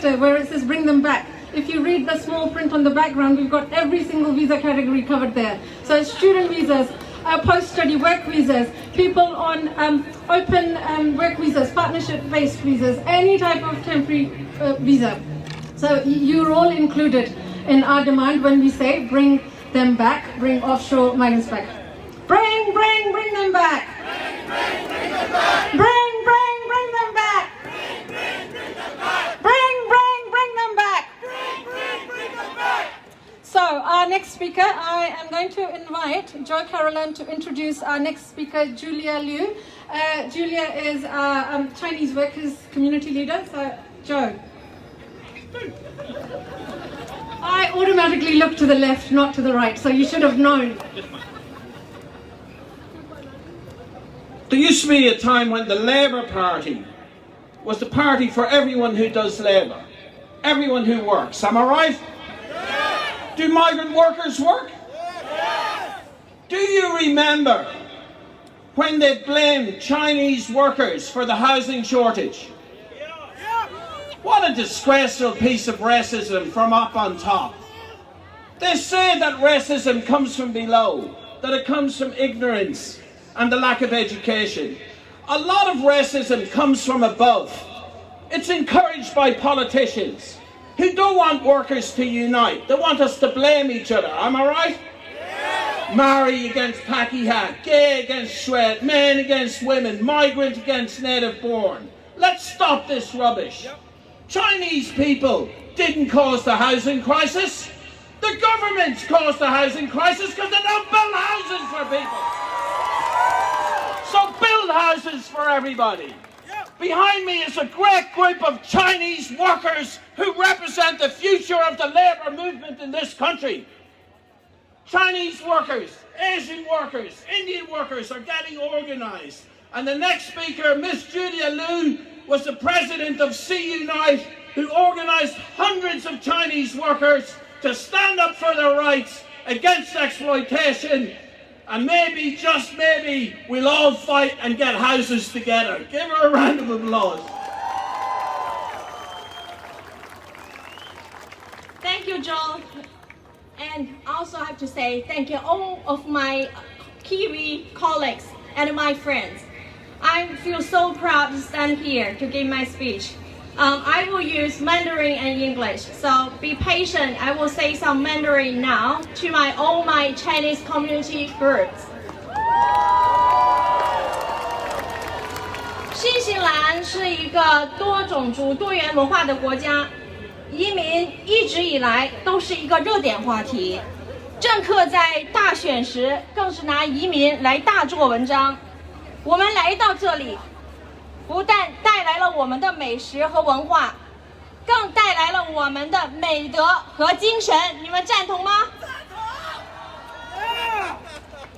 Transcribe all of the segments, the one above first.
poster where it says bring them back. If you read the small print on the background, we've got every single visa category covered there. So student visas, post-study work visas, people on open work visas, partnership-based visas, any type of temporary visa. So you're all included in our demand when we say bring them back, bring offshore migrants back. Bring them back. Bring them back. Bring them back. Bring them back. So our next speaker, I am going to invite Joe Carolan to introduce our next speaker, Julia Liu. Julia is our Chinese workers community leader. So Joe. I automatically look to the left, not to the right, so you should have known. There used to be a time when the Labour Party was the party for everyone who does labour, everyone who works. Am I right? Yes. Do migrant workers work? Yes. Do you remember when they blamed Chinese workers for the housing shortage? What a disgraceful piece of racism from up on top. They say that racism comes from below, that it comes from ignorance and the lack of education. A lot of racism comes from above. It's encouraged by politicians who don't want workers to unite. They want us to blame each other. Am I right? Yeah. Maori against Pakeha, gay against Shwed, men against women, migrant against native born. Let's stop this rubbish. Yep. Chinese people didn't cause the housing crisis. The government's caused the housing crisis because they don't build houses for people. So build houses for everybody. Behind me is a great group of Chinese workers who represent the future of the labour movement in this country. Chinese workers, Asian workers, Indian workers are getting organised. And the next speaker, Miss Julia Liu, was the president of See Unite, who organised hundreds of Chinese workers to stand up for their rights against exploitation. And maybe, just maybe, we'll all fight and get houses together. Give her a round of applause. Thank you, Joe. And also I have to say thank you all of my Kiwi colleagues and my friends. I feel so proud to stand here to give my speech. I will use Mandarin and English, so be patient. I will say some Mandarin now to all my Chinese community groups. 新西兰是一个多种族、多元文化的国家，移民一直以来都是一个热点话题。政客在大选时更是拿移民来大做文章。我们来到这里，不但带来了我们的美食和文化，更带来了我们的美德和精神。你们赞同吗？赞同。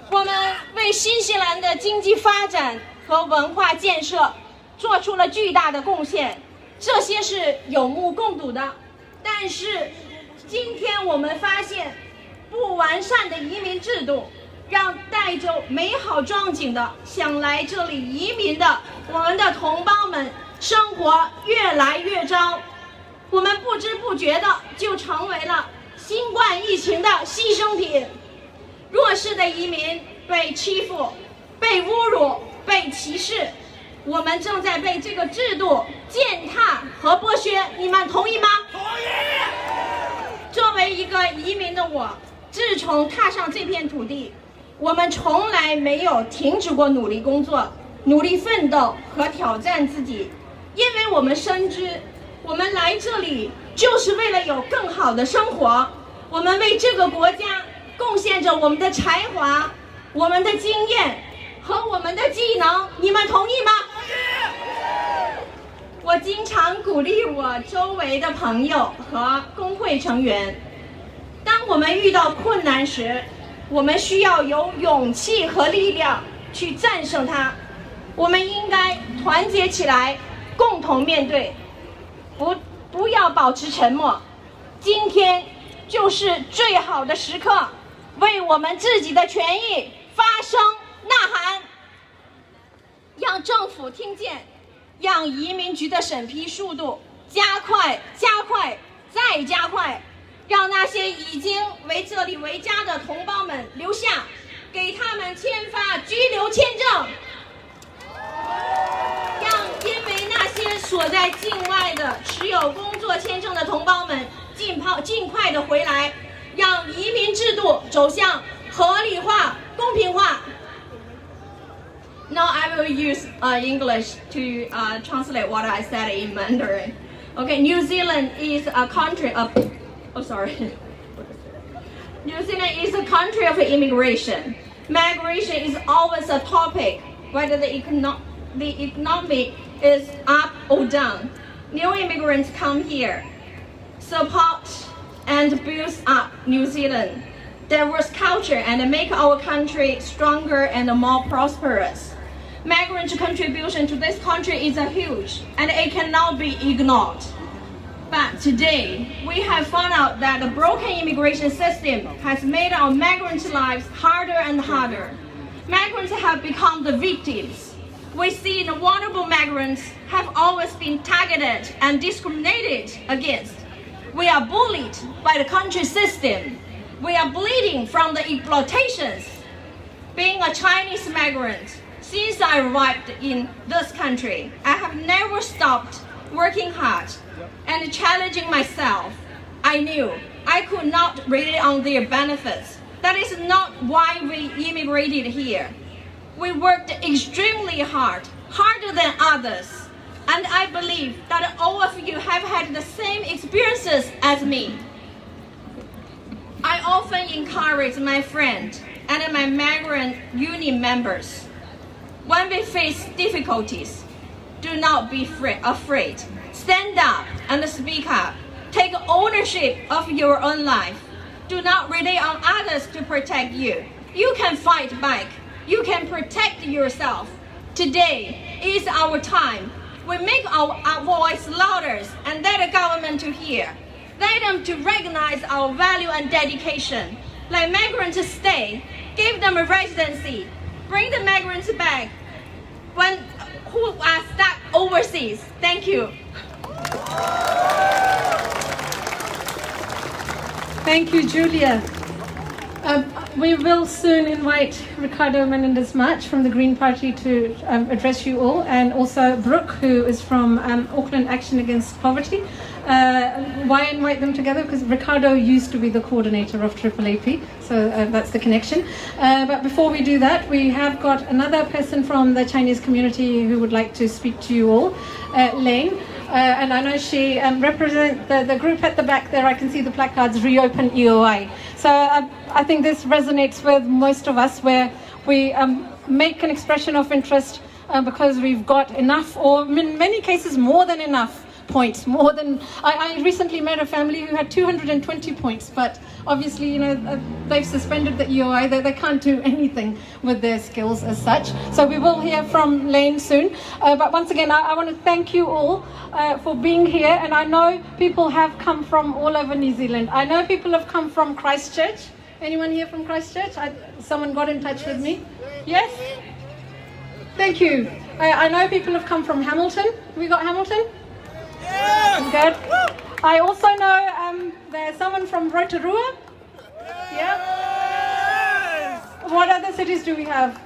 我们为新西兰的经济发展和文化建设做出了巨大的贡献，这些是有目共睹的。但是，今天我们发现，不完善的移民制度，让带着美好壮景的想来这里移民的我们的同胞们生活越来越糟，我们不知不觉的就成为了新冠疫情的牺牲品。弱势的移民被欺负、被侮辱、被歧视，我们正在被这个制度践踏和剥削，你们同意吗？同意。作为一个移民的我，自从踏上这片土地，我们从来没有停止过努力工作、努力奋斗和挑战自己，因为我们深知，我们来这里就是为了有更好的生活。我们为这个国家贡献着我们的才华、我们的经验和我们的技能，你们同意吗？我经常鼓励我周围的朋友和工会成员，当我们遇到困难时，我们需要有勇气和力量去战胜它。我们应该团结起来，共同面对，不要保持沉默。今天就是最好的时刻，为我们自己的权益发声呐喊，让政府听见，让移民局的审批速度加快让那些已经为这里为家的同胞们留下，给他们签发居留签证，让因为那些所在境外的持有工作签证的同胞们尽快的回来，让移民制度走向合理化、公平化。Now I will use English to translate what I said in Mandarin. Okay, New Zealand is a country of, New Zealand is a country of immigration. Migration is always a topic, whether the economy is up or down. New immigrants come here, support and build up New Zealand, diverse culture, and make our country stronger and more prosperous. Migrant contribution to this country is huge, and it cannot be ignored. But today, we have found out that the broken immigration system has made our migrants' lives harder and harder. Migrants have become the victims. We see the vulnerable migrants have always been targeted and discriminated against. We are bullied by the country system. We are bleeding from the exploitations. Being a Chinese migrant, since I arrived in this country, I have never stopped working hard and challenging myself. I knew I could not rely on their benefits. That is not why we immigrated here. We worked extremely hard, harder than others. And I believe that all of you have had the same experiences as me. I often encourage my friends and my migrant union members. When we face difficulties, do not be afraid. Stand up and speak up. Take ownership of your own life. Do not rely on others to protect you. You can fight back. You can protect yourself. Today is our time. We make our voice louder and let the government to hear. Let them to recognize our value and dedication. Let migrants stay. Give them a residency. Bring the migrants back who are stuck overseas. Thank you. Thank you, Julia. We will soon invite Ricardo Menendez March from the Green Party to address you all, and also Brooke, who is from Auckland Action Against Poverty. Why invite them together? Because Ricardo used to be the coordinator of AAAP, so that's the connection. But before we do that, we have got another person from the Chinese community who would like to speak to you all, Lane. And I know she represents the group at the back there. I can see the placards, Reopen EOI. So I think this resonates with most of us, where we make an expression of interest because we've got enough, or in many cases more than enough points. More than I recently met a family who had 220 points, but obviously, you know, they've suspended the EOI. They can't do anything with their skills as such. So we will hear from Lane soon. But once again, I want to thank you all for being here. And I know people have come from all over New Zealand. I know people have come from Christchurch. Anyone here from Christchurch? Someone got in touch with me. Yes? Thank you. I know people have come from Hamilton. Have we got Hamilton? Yes. Good. I also know there's someone from Rotorua. Yeah. Yes. What other cities do we have?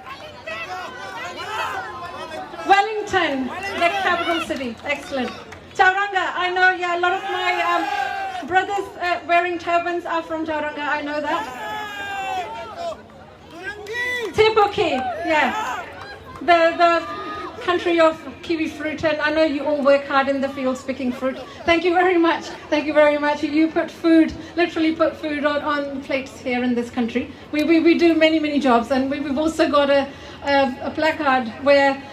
Wellington, the capital city. Excellent. Tauranga. I know. Yeah, a lot of my brothers wearing turbans are from Tauranga. I know that. Te Puke. Yeah. The country of kiwi fruit, and I know you all work hard in the fields picking fruit. Thank you very much. Thank you very much. You put food, literally put food on plates here in this country. We do many jobs, and we've also got a placard where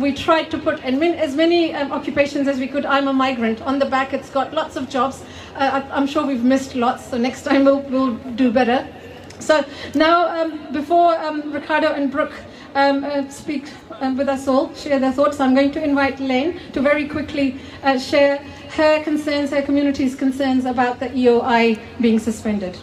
we tried to put as many occupations as we could. I'm a migrant. On the back it's got lots of jobs. I'm sure we've missed lots, so next time we'll do better. So now before Ricardo and Brooke speak with us all, share their thoughts, I'm going to invite Lane to very quickly share her concerns, her community's concerns about the EOI being suspended.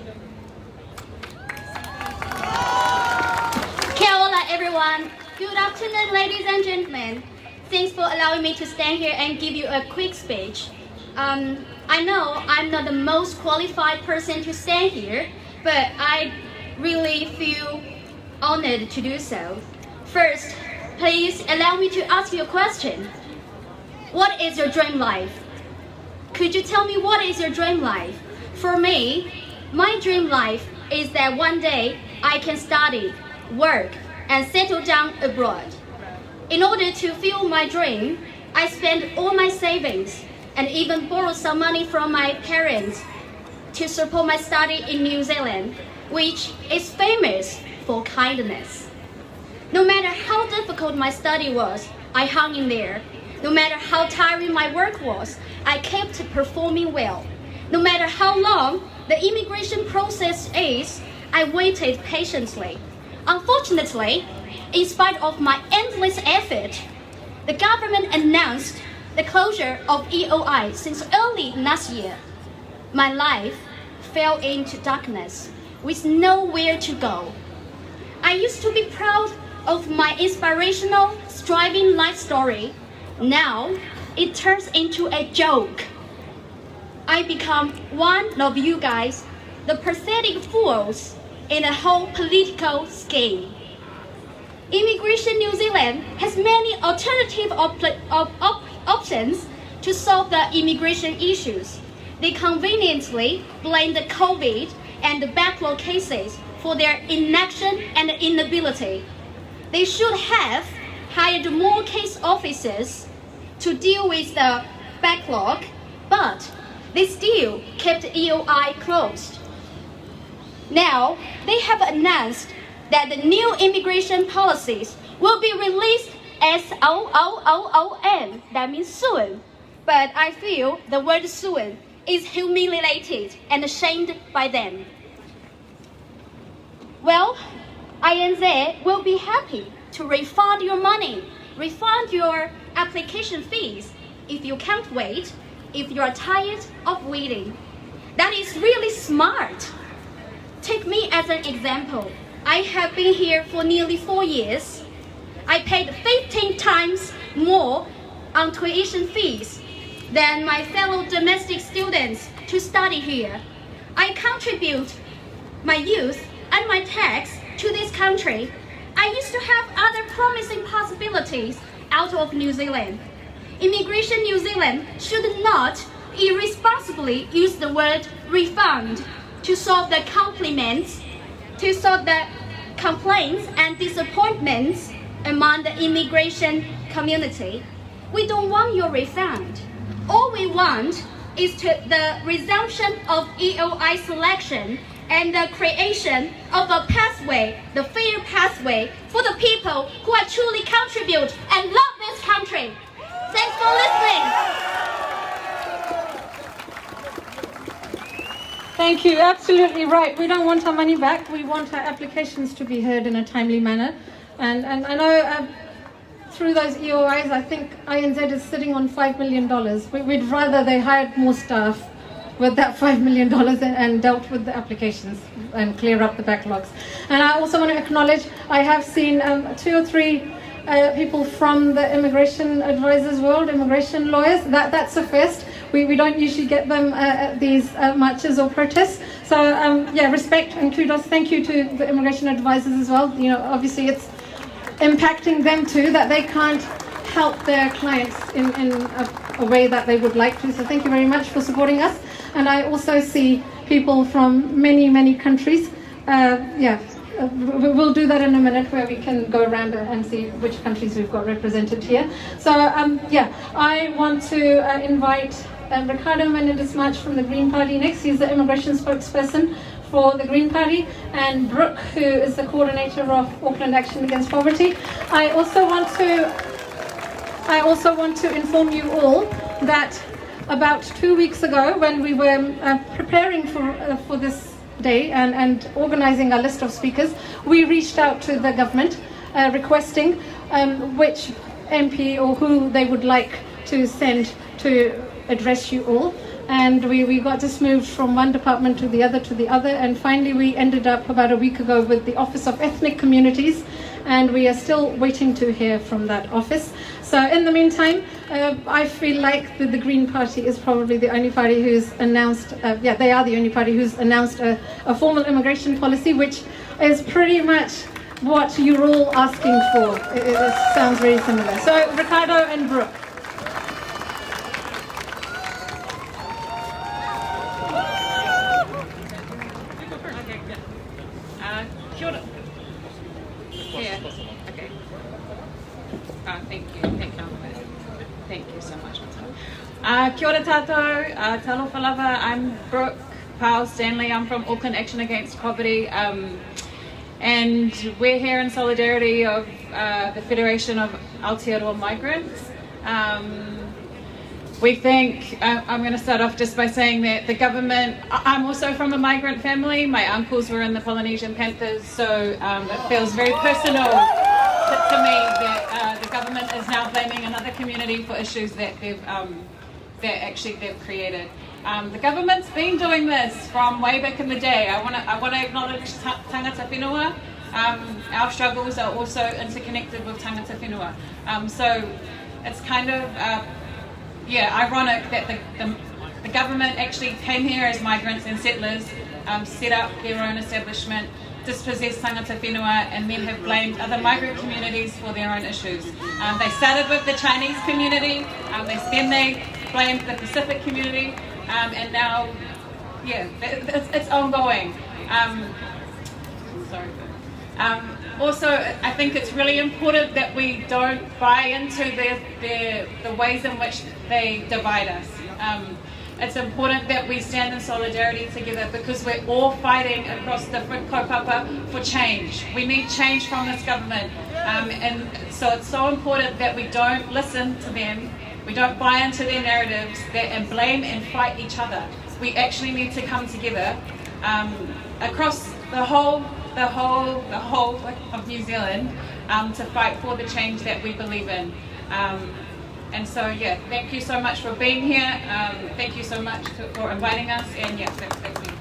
Kia ora everyone. Good afternoon, ladies and gentlemen. Thanks for allowing me to stand here and give you a quick speech. I know I'm not the most qualified person to stand here, but I really feel honored to do so. First, please allow me to ask you a question. What is your dream life? Could you tell me what is your dream life? For me, my dream life is that one day I can study, work, and settle down abroad. In order to fulfill my dream, I spent all my savings and even borrowed some money from my parents to support my study in New Zealand, which is famous for kindness. No matter how difficult my study was, I hung in there. No matter how tiring my work was, I kept performing well. No matter how long the immigration process is, I waited patiently. Unfortunately, in spite of my endless effort, the government announced the closure of EOI since early last year. My life fell into darkness with nowhere to go. I used to be proud of my inspirational, striving life story. Now, it turns into a joke. I become one of you guys, the pathetic fools in the whole political scheme. Immigration New Zealand has many alternative options to solve the immigration issues. They conveniently blame the COVID and the backlog cases for their inaction and inability. They should have hired more case officers to deal with the backlog, but they still kept EOI closed. Now, they have announced that the new immigration policies will be released S-O-O-O-O-N, that means soon. But I feel the word soon is humiliated and ashamed by them. Well, INZ will be happy to refund your money, refund your application fees if you can't wait, if you are tired of waiting. That is really smart. Take me as an example. I have been here for nearly 4 years. I paid 15 times more on tuition fees than my fellow domestic students to study here. I contribute my youth and my tax to this country. I used to have other promising possibilities out of New Zealand. Immigration New Zealand should not irresponsibly use the word refund to solve the complaints and disappointments among the immigration community. We don't want your refund. All we want is the resumption of EOI selection and the creation of a pathway, the fair pathway for the people who are truly contribute and love this country. Thanks for listening. Thank you. Absolutely right. We don't want our money back. We want our applications to be heard in a timely manner. And I know through those EOIs, I think INZ is sitting on $5 million. We'd rather they hired more staff with that $5 million and dealt with the applications and clear up the backlogs. And I also want to acknowledge, I have seen 2 or 3 people from the immigration advisors world, immigration lawyers. That's a first. We don't usually get them at these marches or protests. So yeah, respect and kudos. Thank you to the immigration advisors as well. You know, obviously it's impacting them too, that they can't help their clients in a way that they would like to. So thank you very much for supporting us. And I also see people from many, many countries. We'll do that in a minute, where we can go around and see which countries we've got represented here. So I want to invite Ricardo Menendez March from the Green Party next. He's the immigration spokesperson for the Green Party, and Brooke, who is the coordinator of Auckland Action Against Poverty. I also want to inform you all that about 2 weeks ago, when we were preparing for this day and organizing our list of speakers, we reached out to the government requesting which MP or who they would like to send to address you all. And we got just moved from one department to the other, and finally we ended up about a week ago with the Office of Ethnic Communities and we are still waiting to hear from that office. So in the meantime, I feel like the Green Party is probably the only party who's announced, they are the only party who's announced a formal immigration policy, which is pretty much what you're all asking for. It sounds very similar. So Ricardo and Brooke. Kia ora. Yeah. Okay. Thank you so much. Kia ora tātou, talofa lava. I'm Brooke Powell Stanley. I'm from Auckland Action Against Poverty. And we're here in solidarity of the Federation of Aotearoa Migrants. We think, I'm going to start off just by saying that the government, I'm also from a migrant family. My uncles were in the Polynesian Panthers, so it feels very personal to me that the government is now blaming another community for issues that they've created. The government's been doing this from way back in the day. I want to acknowledge tangata whenua. Our struggles are also interconnected with tangata whenua. So it's kind of ironic that the government actually came here as migrants and settlers, set up their own establishment, dispossessed tangata whenua, and then have blamed other migrant communities for their own issues. They started with the Chinese community, then they blamed the Pacific community, and now, it's ongoing. Also, I think it's really important that we don't buy into the ways in which they divide us. It's important that we stand in solidarity together because we're all fighting across different kaupapa for change. We need change from this government, and so it's so important that we don't listen to them, we don't buy into their narratives and blame and fight each other. We actually need to come together across the whole of New Zealand to fight for the change that we believe in. And so, thank you so much for being here. Thank you so much for inviting us. And thank you.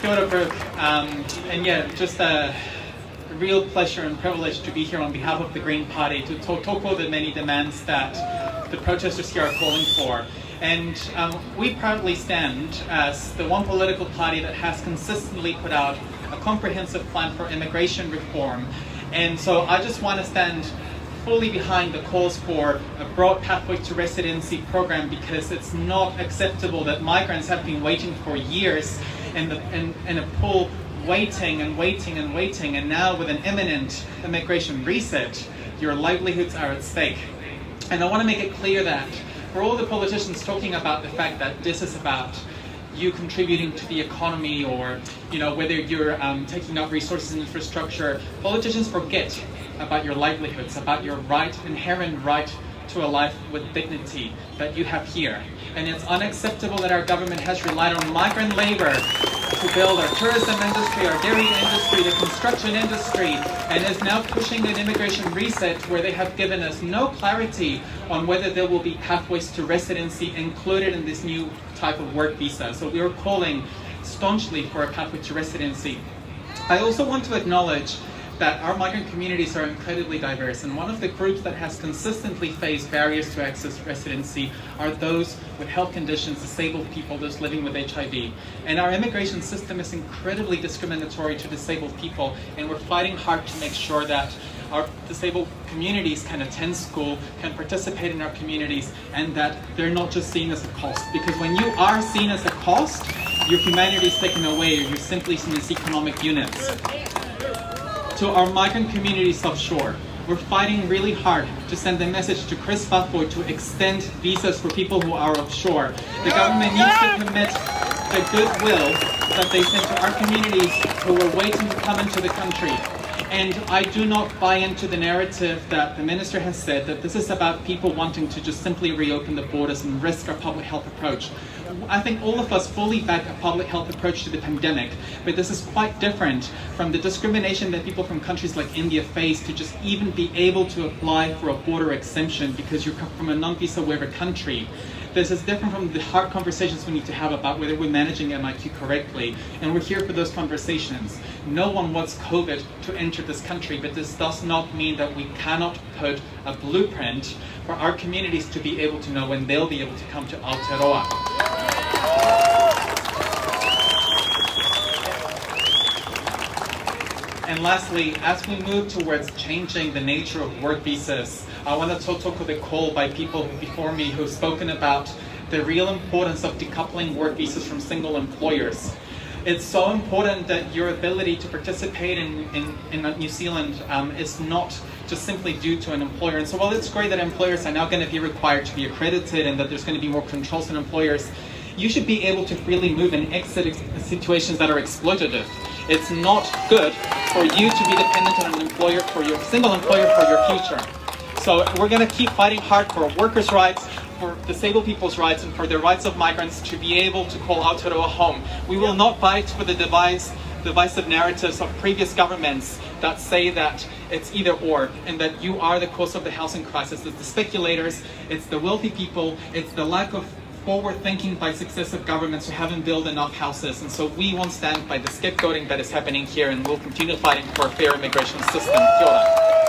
Kia ora, Brooke. Just a real pleasure and privilege to be here on behalf of the Green Party to talk about the many demands that the protesters here are calling for. And we proudly stand as the one political party that has consistently put out a comprehensive plan for immigration reform. And so I just want to stand fully behind the calls for a broad pathway to residency program, because it's not acceptable that migrants have been waiting for years in a pool, waiting, and now with an imminent immigration reset, your livelihoods are at stake. And I want to make it clear that for all the politicians talking about the fact that this is about you contributing to the economy, or whether you're taking up resources and infrastructure, politicians forget about your livelihoods, about your inherent right to a life with dignity that you have here. And it's unacceptable that our government has relied on migrant labor to build our tourism industry, our dairy industry, the construction industry, and is now pushing an immigration reset where they have given us no clarity on whether there will be pathways to residency included in this new type of work visa. So we are calling staunchly for a pathway to residency. I also want to acknowledge that our migrant communities are incredibly diverse, and one of the groups that has consistently faced barriers to access residency are those with health conditions, disabled people, those living with HIV. And our immigration system is incredibly discriminatory to disabled people, and we're fighting hard to make sure that our disabled communities can attend school, can participate in our communities, and that they're not just seen as a cost. Because when you are seen as a cost, your humanity is taken away, or you're simply seen as economic units. To our migrant communities offshore, we're fighting really hard to send a message to Chris Bufford to extend visas for people who are offshore. The government needs to commit the goodwill that they send to our communities who are waiting to come into the country. And I do not buy into the narrative that the minister has said that this is about people wanting to just simply reopen the borders and risk our public health approach. I think all of us fully back a public health approach to the pandemic, but this is quite different from the discrimination that people from countries like India face to just even be able to apply for a border exemption because you're from a non-visa waiver country. This is different from the hard conversations we need to have about whether we're managing MIQ correctly, and we're here for those conversations. No one wants COVID to enter this country, but this does not mean that we cannot put a blueprint for our communities to be able to know when they'll be able to come to Aotearoa. And lastly, as we move towards changing the nature of work visas, I want to talk with a call by people before me who've spoken about the real importance of decoupling work visas from single employers. It's so important that your ability to participate in New Zealand is not just simply due to an employer. And so while it's great that employers are now going to be required to be accredited and that there's going to be more controls on employers, you should be able to freely move and exit situations that are exploitative. It's not good for you to be dependent on an employer, for your single employer, for your future. So we're going to keep fighting hard for workers' rights, for disabled people's rights, and for the rights of migrants to be able to call Aotearoa home. We will not fight for the divisive narratives of previous governments that say that it's either or, and that you are the cause of the housing crisis. It's the speculators, it's the wealthy people, it's the lack of forward thinking by successive governments who haven't built enough houses. And so we won't stand by the scapegoating that is happening here, and we'll continue fighting for a fair immigration system. Kia ora.